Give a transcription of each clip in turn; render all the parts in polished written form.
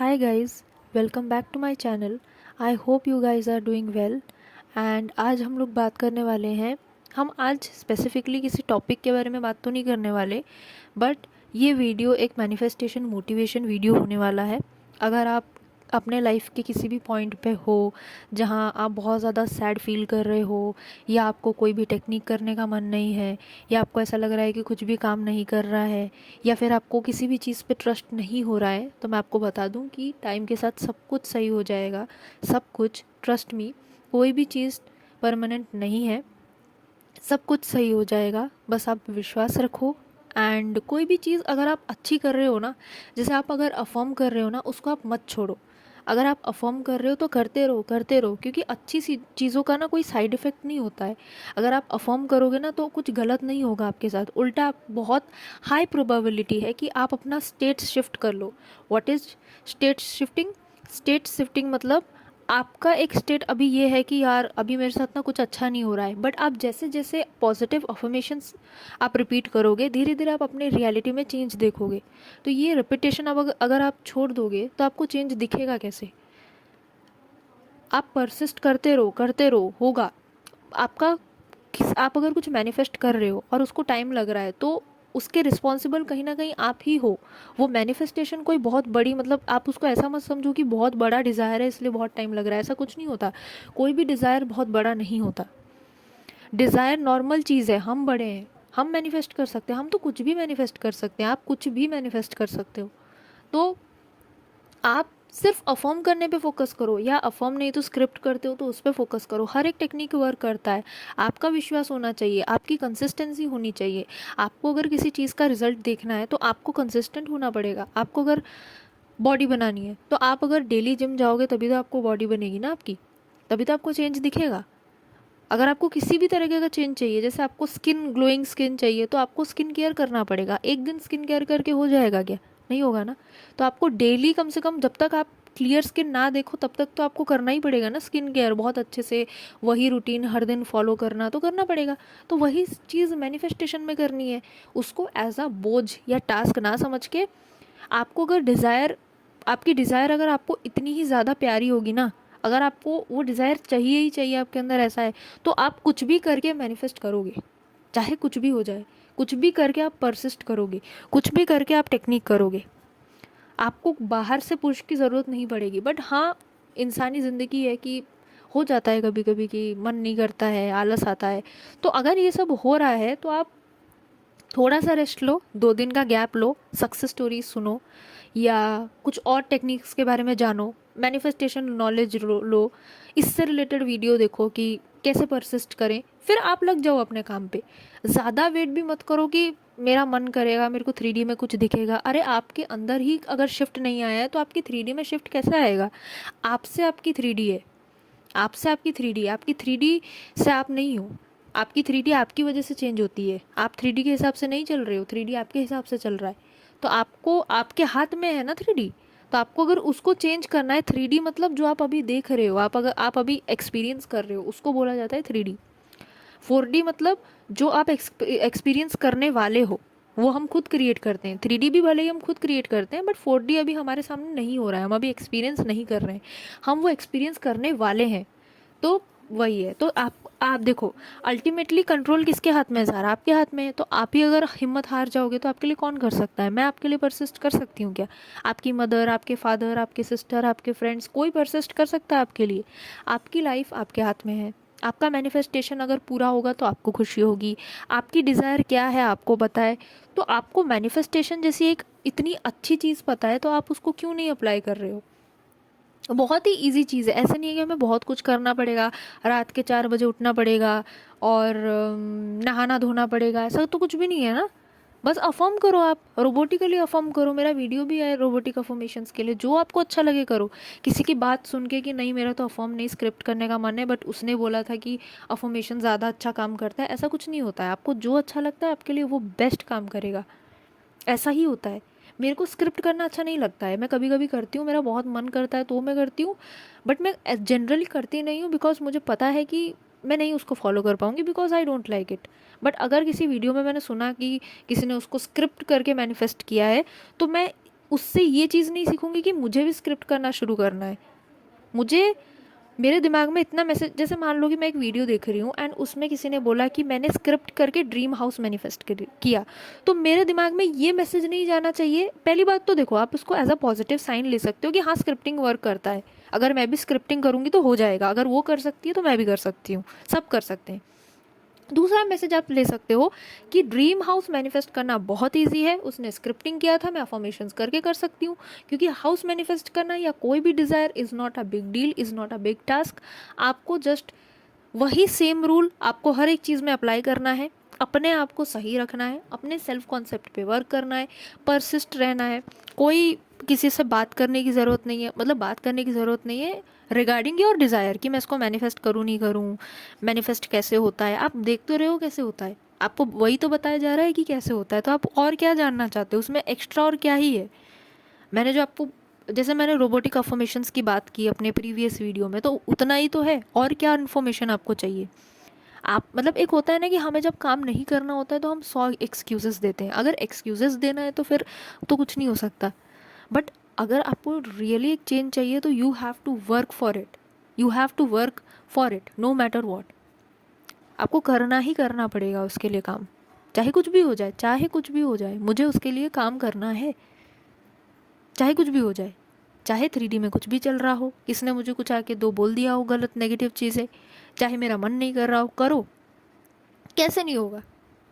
Hi guys, welcome back to my channel. I hope you guys are doing well. And आज हम लोग बात करने वाले हैं। हम आज स्पेसिफिकली किसी टॉपिक के बारे में बात तो नहीं करने वाले, बट ये वीडियो एक मैनिफेस्टेशन मोटिवेशन वीडियो होने वाला है। अगर आप अपने लाइफ के किसी भी पॉइंट पे हो जहाँ आप बहुत ज़्यादा सैड फील कर रहे हो, या आपको कोई भी टेक्निक करने का मन नहीं है, या आपको ऐसा लग रहा है कि कुछ भी काम नहीं कर रहा है, या फिर आपको किसी भी चीज़ पे ट्रस्ट नहीं हो रहा है, तो मैं आपको बता दूं कि टाइम के साथ सब कुछ सही हो जाएगा। सब कुछ, ट्रस्ट मी, कोई भी चीज़ परमानेंट नहीं है। सब कुछ सही हो जाएगा, बस आप विश्वास रखो। एंड कोई भी चीज़ अगर आप अच्छी कर रहे हो ना, जैसे आप अगर अफर्म कर रहे हो ना, उसको आप मत छोड़ो। अगर आप अफर्म कर रहे हो तो करते रहो, क्योंकि अच्छी सी चीज़ों का ना कोई साइड इफ़ेक्ट नहीं होता है। अगर आप अफर्म करोगे ना तो कुछ गलत नहीं होगा आपके साथ, उल्टा आप बहुत हाई प्रोबेबिलिटी है कि आप अपना स्टेट शिफ्ट कर लो। What is state shifting? State shifting मतलब आपका एक स्टेट अभी ये है कि यार अभी मेरे साथ ना कुछ अच्छा नहीं हो रहा है, बट आप जैसे जैसे पॉजिटिव अफर्मेशंस आप रिपीट करोगे, धीरे धीरे आप अपने रियलिटी में चेंज देखोगे। तो ये रिपीटेशन अब अगर आप छोड़ दोगे तो आपको चेंज दिखेगा कैसे? आप परसिस्ट करते रहो, होगा आपका। आप अगर कुछ मैनिफेस्ट कर रहे हो और उसको टाइम लग रहा है, तो उसके रिस्पॉन्सिबल कहीं ना कहीं आप ही हो। वो मैनिफेस्टेशन कोई बहुत बड़ी, मतलब आप उसको ऐसा मत समझो कि बहुत बड़ा डिज़ायर है इसलिए बहुत टाइम लग रहा है, ऐसा कुछ नहीं होता। कोई भी डिज़ायर बहुत बड़ा नहीं होता। डिज़ायर नॉर्मल चीज़ है, हम बड़े हैं, हम मैनिफेस्ट कर सकते हैं, हम तो कुछ भी मैनिफेस्ट कर सकते हैं, आप कुछ भी मैनिफेस्ट कर सकते हो। तो आप सिर्फ अफर्म करने पे फोकस करो, या अफर्म नहीं तो स्क्रिप्ट करते हो तो उस पर फोकस करो। हर एक टेक्निक वर्क करता है। आपका विश्वास होना चाहिए, आपकी कंसिस्टेंसी होनी चाहिए। आपको अगर किसी चीज़ का रिजल्ट देखना है तो आपको कंसिस्टेंट होना पड़ेगा। आपको अगर बॉडी बनानी है तो आप अगर डेली जिम जाओगे तभी तो आपको बॉडी बनेगी ना आपकी, तभी तो आपको चेंज दिखेगा। अगर आपको किसी भी तरीके का चेंज चाहिए, जैसे आपको स्किन ग्लोइंग स्किन चाहिए, तो आपको स्किन केयर करना पड़ेगा। एक दिन स्किन केयर करके हो जाएगा क्या? नहीं होगा ना। तो आपको डेली कम से कम, जब तक आप क्लियर स्किन ना देखो तब तक तो आपको करना ही पड़ेगा ना स्किन केयर, बहुत अच्छे से। वही रूटीन हर दिन फॉलो करना तो करना पड़ेगा। तो वही चीज़ मैनिफेस्टेशन में करनी है। उसको एज अ बोझ या टास्क ना समझ के, आपको अगर डिज़ायर, आपकी डिज़ायर अगर आपको इतनी ही ज़्यादा प्यारी होगी ना, अगर आपको वो डिज़ायर चाहिए ही चाहिए आपके अंदर, ऐसा है, तो आप कुछ भी करके मैनिफेस्ट करोगे। चाहे कुछ भी हो जाए, कुछ भी करके आप परसिस्ट करोगे, कुछ भी करके आप टेक्निक करोगे। आपको बाहर से पुश की ज़रूरत नहीं पड़ेगी। बट हाँ, इंसानी ज़िंदगी है कि हो जाता है कभी कभी कि मन नहीं करता है, आलस आता है। तो अगर ये सब हो रहा है तो आप थोड़ा सा रेस्ट लो, 2 दिन का गैप लो, सक्सेस स्टोरीज सुनो, या कुछ और टेक्निक्स के बारे में जानो, मैनिफेस्टेशन नॉलेज लो, इससे रिलेटेड वीडियो देखो कि कैसे परसिस्ट करें, फिर आप लग जाओ अपने काम पे। ज़्यादा वेट भी मत करो कि मेरा मन करेगा, मेरे को 3D में कुछ दिखेगा। अरे आपके अंदर ही अगर शिफ्ट नहीं आया है तो आपकी 3D में शिफ्ट कैसे आएगा? आपसे आपकी 3D है, आपसे आपकी 3D, आपकी 3D से आप नहीं हो। आपकी 3D आपकी वजह से चेंज होती है। आप 3D के हिसाब से नहीं चल रहे हो, 3D आपके हिसाब से चल रहा है। तो आपको, आपके हाथ में है ना 3D। तो आपको अगर उसको चेंज करना है, 3D मतलब जो आप अभी देख रहे हो, आप अभी एक्सपीरियंस कर रहे हो, उसको बोला जाता है 3D। 4D मतलब जो आप एक्सपीरियंस करने वाले हो, वो हम खुद क्रिएट करते हैं। 3D भी भले ही हम खुद क्रिएट करते हैं, बट 4D अभी हमारे सामने नहीं हो रहा है, हम अभी एक्सपीरियंस नहीं कर रहे हैं, हम वो एक्सपीरियंस करने वाले हैं। तो वही है। तो आप देखो, अल्टीमेटली कंट्रोल किसके हाथ में है? सारा आपके हाथ में है। तो आप ही अगर हिम्मत हार जाओगे तो आपके लिए कौन कर सकता है? मैं आपके लिए परसिस्ट कर सकती हूँ क्या? आपकी मदर, आपके फादर, आपके सिस्टर, आपके फ्रेंड्स, कोई परसिस्ट कर सकता है आपके लिए? आपकी लाइफ आपके हाथ में है। आपका मैनिफेस्टेशन अगर पूरा होगा तो आपको खुशी होगी। आपकी डिज़ायर क्या है आपको पता है, तो आपको मैनिफेस्टेशन जैसी एक इतनी अच्छी चीज़ पता है, तो आप उसको क्यों नहीं अप्लाई कर रहे हो? बहुत ही इजी चीज़ है। ऐसा नहीं है कि हमें बहुत कुछ करना पड़ेगा, रात के 4 बजे उठना पड़ेगा और नहाना धोना पड़ेगा, ऐसा तो कुछ भी नहीं है ना। बस अफर्म करो, आप रोबोटिकली अफर्म करो। मेरा वीडियो भी है रोबोटिक अफर्मेशंस के लिए, जो आपको अच्छा लगे करो। किसी की बात सुन के कि नहीं मेरा तो अफर्म नहीं, स्क्रिप्ट करने का मन है, बट उसने बोला था कि अफर्मेशन ज़्यादा अच्छा काम करता है, ऐसा कुछ नहीं होता है। आपको जो अच्छा लगता है आपके लिए वो बेस्ट काम करेगा, ऐसा ही होता है। मेरे को स्क्रिप्ट करना अच्छा नहीं लगता है, मैं कभी कभी करती हूँ, मेरा बहुत मन करता है तो मैं करती हूँ, बट मैं जनरली करती नहीं हूँ, बिकॉज मुझे पता है कि मैं नहीं उसको फॉलो कर पाऊँगी, because I don't like it. But अगर किसी वीडियो में मैंने सुना कि किसी ने उसको स्क्रिप्ट करके मैनिफेस्ट किया है, तो मैं उससे ये चीज़ नहीं सीखूंगी कि मुझे भी स्क्रिप्ट करना शुरू करना है। मुझे मेरे दिमाग में इतना मैसेज, जैसे मान लो कि मैं एक वीडियो देख रही हूँ एंड उसमें किसी ने बोला कि मैंने स्क्रिप्ट करके ड्रीम हाउस मैनिफेस्ट किया, तो मेरे दिमाग में ये मैसेज नहीं जाना चाहिए। पहली बात तो देखो, आप उसको एज अ पॉजिटिव साइन ले सकते हो कि हाँ स्क्रिप्टिंग वर्क करता है, अगर मैं भी स्क्रिप्टिंग करूँगी तो हो जाएगा, अगर वो कर सकती है तो मैं भी कर सकती हूँ, सब कर सकते हैं। दूसरा मैसेज आप ले सकते हो कि ड्रीम हाउस मैनिफेस्ट करना बहुत इजी है, उसने स्क्रिप्टिंग किया था, मैं अफर्मेशंस करके कर सकती हूँ, क्योंकि हाउस मैनिफेस्ट करना या कोई भी desire is not a big deal, is not a big task. आपको जस्ट वही सेम रूल आपको हर एक चीज़ में अप्लाई करना है, अपने आप को सही रखना है, अपने सेल्फ कॉन्सेप्ट पे वर्क करना है, परसिस्ट रहना है। कोई किसी से बात करने की ज़रूरत नहीं है, मतलब बात करने की ज़रूरत नहीं है रिगार्डिंग योर डिज़ायर कि मैं इसको मैनिफेस्ट करूँ नहीं करूँ, मैनिफेस्ट कैसे होता है। आप देख तो रहे हो कैसे होता है, आपको वही तो बताया जा रहा है कि कैसे होता है, तो आप और क्या जानना चाहते हो उसमें, एक्स्ट्रा और क्या ही है। मैंने जो आपको, जैसे मैंने रोबोटिक अफर्मेशंस की बात की अपने प्रीवियस वीडियो में, तो उतना ही तो है, और क्या इन्फॉर्मेशन आपको चाहिए। आप मतलब एक होता है ना कि हमें जब काम नहीं करना होता है तो हम 100 एक्सक्यूज़ेस देते हैं, अगर एक्सक्यूज़ेस देना है तो फिर तो कुछ नहीं हो सकता। बट अगर आपको रियली एक चेंज चाहिए तो you have to work for it, you have to work for it no matter what. आपको करना ही करना पड़ेगा उसके लिए काम, चाहे कुछ भी हो जाए, चाहे कुछ भी हो जाए, मुझे उसके लिए काम करना है, चाहे कुछ भी हो जाए। चाहे 3D में कुछ भी चल रहा हो, किसने मुझे कुछ आके दो बोल दिया हो गलत नेगेटिव चीज़ें, चाहे मेरा मन नहीं कर रहा हो, करो। कैसे नहीं होगा,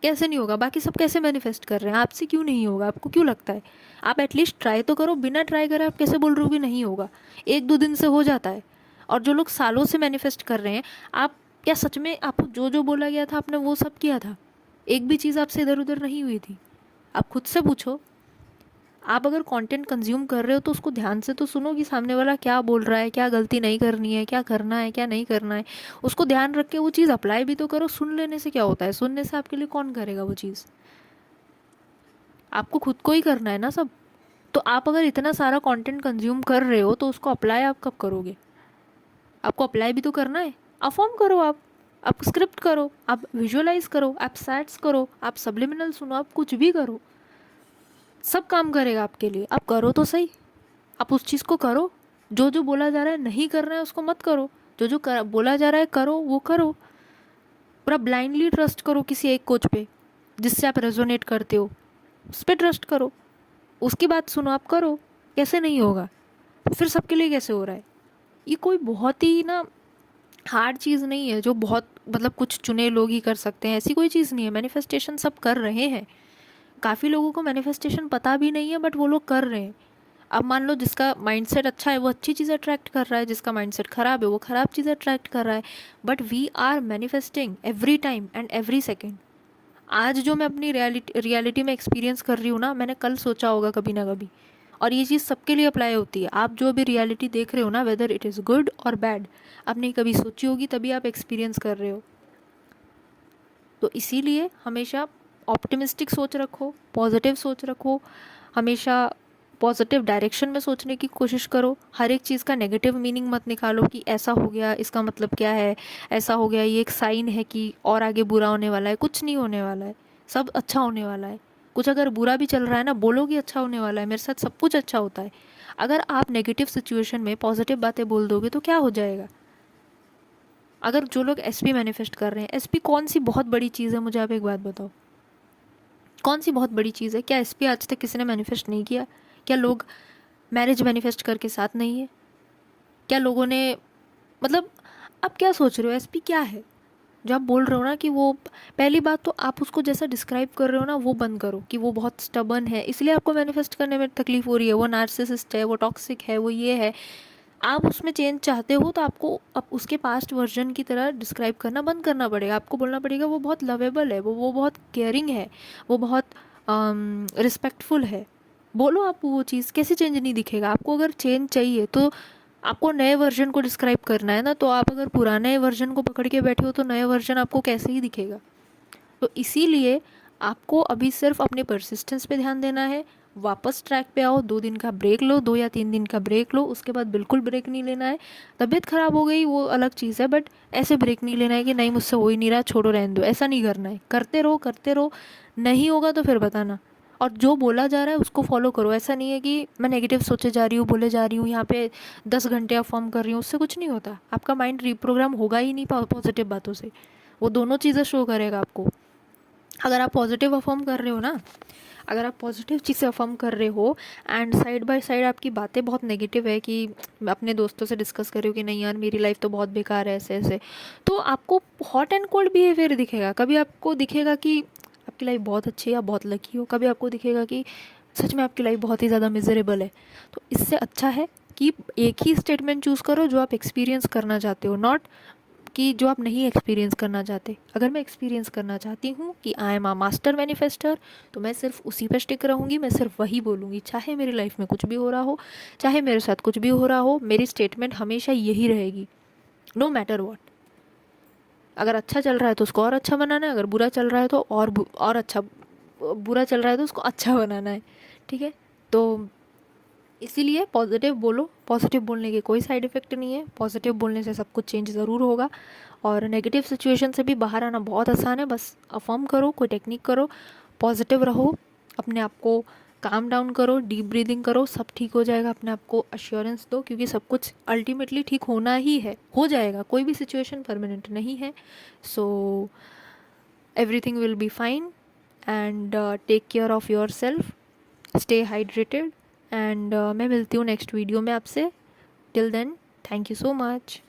कैसे नहीं होगा, बाकी सब कैसे मैनिफेस्ट कर रहे हैं, आपसे क्यों नहीं होगा, आपको क्यों लगता है। आप एटलीस्ट ट्राई तो करो, बिना ट्राई करे आप कैसे बोल रहे हो कि नहीं होगा। एक दो दिन से हो जाता है, और जो लोग सालों से मैनिफेस्ट कर रहे हैं, आप क्या सच में आपको जो जो बोला गया था आपने वो सब किया था? एक भी चीज़ आपसे इधर उधर नहीं हुई थी? आप खुद से पूछो। आप अगर कंटेंट कंज्यूम कर रहे हो तो उसको ध्यान से तो सुनो कि सामने वाला क्या बोल रहा है, क्या गलती नहीं करनी है, क्या करना है, क्या नहीं करना है। उसको ध्यान रख के वो चीज़ अप्लाई भी तो करो। सुन लेने से क्या होता है, सुनने से आपके लिए कौन करेगा वो चीज़, आपको खुद को ही करना है ना सब। तो आप अगर इतना सारा कंटेंट कंज्यूम कर रहे हो तो उसको अप्लाई आप कब करोगे? आपको अप्लाई भी तो करना है। अफर्म करो, आप स्क्रिप्ट करो, आप विजुअलाइज करो, आप सैट्स करो, आप सब्लिमिनल सुनो, आप कुछ भी करो, सब काम करेगा आपके लिए। आप करो तो सही, आप उस चीज़ को करो। जो जो बोला जा रहा है नहीं करना है उसको मत करो, जो जो बोला जा रहा है करो, वो करो। पूरा ब्लाइंडली ट्रस्ट करो किसी एक कोच पे जिससे आप रेजोनेट करते हो, उस पर ट्रस्ट करो, उसकी बात सुनो, आप करो। कैसे नहीं होगा, फिर सबके लिए कैसे हो रहा है? ये कोई बहुत ही ना हार्ड चीज़ नहीं है जो बहुत मतलब कुछ चुने लोग ही कर सकते हैं, ऐसी कोई चीज़ नहीं है। मैनिफेस्टेशन सब कर रहे हैं, काफ़ी लोगों को मैनिफेस्टेशन पता भी नहीं है बट वो लोग कर रहे हैं। अब मान लो जिसका माइंडसेट अच्छा है वो अच्छी चीज़ अट्रैक्ट कर रहा है, जिसका माइंडसेट ख़राब है वो ख़राब चीज़ अट्रैक्ट कर रहा है। But we are manifesting every time and every second. आज जो मैं अपनी रियलिटी में एक्सपीरियंस कर रही हूँ ना, मैंने कल सोचा होगा कभी ना कभी, और ये चीज़ सबके लिए अप्लाई होती है। आप जो अभी रियलिटी देख रहे हो ना, वेदर इट इज़ गुड और बैड, आपने कभी सोची होगी तभी आप एक्सपीरियंस कर रहे हो। तो इसीलिए हमेशा ऑप्टिमिस्टिक सोच रखो, पॉजिटिव सोच रखो, हमेशा पॉजिटिव डायरेक्शन में सोचने की कोशिश करो। हर एक चीज़ का नेगेटिव मीनिंग मत निकालो कि ऐसा हो गया इसका मतलब क्या है, ऐसा हो गया ये एक साइन है कि और आगे बुरा होने वाला है। कुछ नहीं होने वाला है, सब अच्छा होने वाला है। कुछ अगर बुरा भी चल रहा है ना, बोलो कि अच्छा होने वाला है, मेरे साथ सब कुछ अच्छा होता है। अगर आप नेगेटिव सिचुएशन में पॉजिटिव बातें बोल दोगे तो क्या हो जाएगा? अगर जो लोग एसपी मैनिफेस्ट कर रहे हैं, एसपी कौन सी बहुत बड़ी चीज़ है, मुझे आप एक बात बताओ, कौन सी बहुत बड़ी चीज़ है? क्या एसपी आज तक किसी ने मैनिफेस्ट नहीं किया? क्या लोग मैरिज मैनिफेस्ट करके साथ नहीं है? क्या लोगों ने, मतलब आप क्या सोच रहे हो एसपी क्या है जो आप बोल रहे हो ना कि वो, पहली बात तो आप उसको जैसा डिस्क्राइब कर रहे हो ना वो बंद करो कि वो बहुत स्टबर्न है इसलिए आपको मैनिफेस्ट करने में तकलीफ हो रही है, वो नार्सिसिस्ट है, वो टॉक्सिक है, वो ये है। आप उसमें चेंज चाहते हो तो आपको अब उसके पास्ट वर्जन की तरह डिस्क्राइब करना बंद करना पड़ेगा। आपको बोलना पड़ेगा वो बहुत लवेबल है, वो बहुत केयरिंग है, वो बहुत रिस्पेक्टफुल है। बोलो आप वो चीज़, कैसे चेंज नहीं दिखेगा? आपको अगर चेंज चाहिए तो आपको नए वर्जन को डिस्क्राइब करना है ना, तो आप अगर पुराने वर्जन को पकड़ के बैठे हो तो नए वर्जन आपको कैसे ही दिखेगा? तो इसीलिए आपको अभी सिर्फ अपने परसिस्टेंस पे ध्यान देना है। वापस ट्रैक पे आओ, 2 दिन का ब्रेक लो, 2 या 3 दिन का ब्रेक लो, उसके बाद बिल्कुल ब्रेक नहीं लेना है। तबीयत ख़राब हो गई वो अलग चीज़ है, बट ऐसे ब्रेक नहीं लेना है कि नहीं मुझसे हो ही नहीं रहा, छोड़ो रहने दो, ऐसा नहीं करना है। करते रहो करते रहो, नहीं होगा तो फिर बताना। और जो बोला जा रहा है उसको फॉलो करो। ऐसा नहीं है कि मैं नेगेटिव सोचे जा रही हूँ, बोले जा रही हूँ, यहाँ पे 10 घंटे अफर्म कर रही हूँ, उससे कुछ नहीं होता। आपका माइंड रीप्रोग्राम होगा ही नहीं पॉजिटिव बातों से। वो दोनों चीज़ें शो करेगा आपको। अगर आप पॉजिटिव अफर्म कर रहे हो ना, अगर आप पॉजिटिव चीज़ें अफर्म कर रहे हो एंड साइड बाय साइड आपकी बातें बहुत नेगेटिव है, कि मैं अपने दोस्तों से डिस्कस कर रही हूँ कि नहीं यार मेरी लाइफ तो बहुत बेकार है ऐसे ऐसे, तो आपको हॉट एंड कोल्ड बिहेवियर दिखेगा। कभी आपको दिखेगा कि आपकी लाइफ बहुत अच्छी है, आप बहुत लकी हो, कभी आपको दिखेगा कि सच में आपकी लाइफ बहुत ही ज़्यादा मिजरेबल है। तो इससे अच्छा है कि एक ही स्टेटमेंट चूज़ करो जो आप एक्सपीरियंस करना चाहते हो, नॉट कि जो आप नहीं एक्सपीरियंस करना चाहते। अगर मैं एक्सपीरियंस करना चाहती हूँ कि I am a master manifester, तो मैं सिर्फ उसी पे स्टिक रहूँगी, मैं सिर्फ वही बोलूँगी, चाहे मेरी लाइफ में कुछ भी हो रहा हो, चाहे मेरे साथ कुछ भी हो रहा हो, मेरी स्टेटमेंट हमेशा यही रहेगी, नो मैटर वॉट। अगर अच्छा चल रहा है तो उसको और अच्छा बनाना है, अगर बुरा चल रहा है तो और अच्छा, बुरा चल रहा है तो उसको अच्छा बनाना है। ठीक है, तो इसीलिए पॉजिटिव बोलो। पॉजिटिव बोलने के कोई साइड इफ़ेक्ट नहीं है, पॉजिटिव बोलने से सब कुछ चेंज ज़रूर होगा। और नेगेटिव सिचुएशन से भी बाहर आना बहुत आसान है, बस अफर्म करो, कोई टेक्निक करो, पॉजिटिव रहो, अपने आप को काम डाउन करो, डीप ब्रीदिंग करो, सब ठीक हो जाएगा। अपने आप को अश्योरेंस दो, क्योंकि सब कुछ अल्टीमेटली ठीक होना ही है, हो जाएगा। कोई भी सिचुएशन परमानेंट नहीं है। So everything will be fine and take care of your self, stay hydrated and मैं मिलती हूँ नेक्स्ट वीडियो में आपसे। Till then, thank you so much.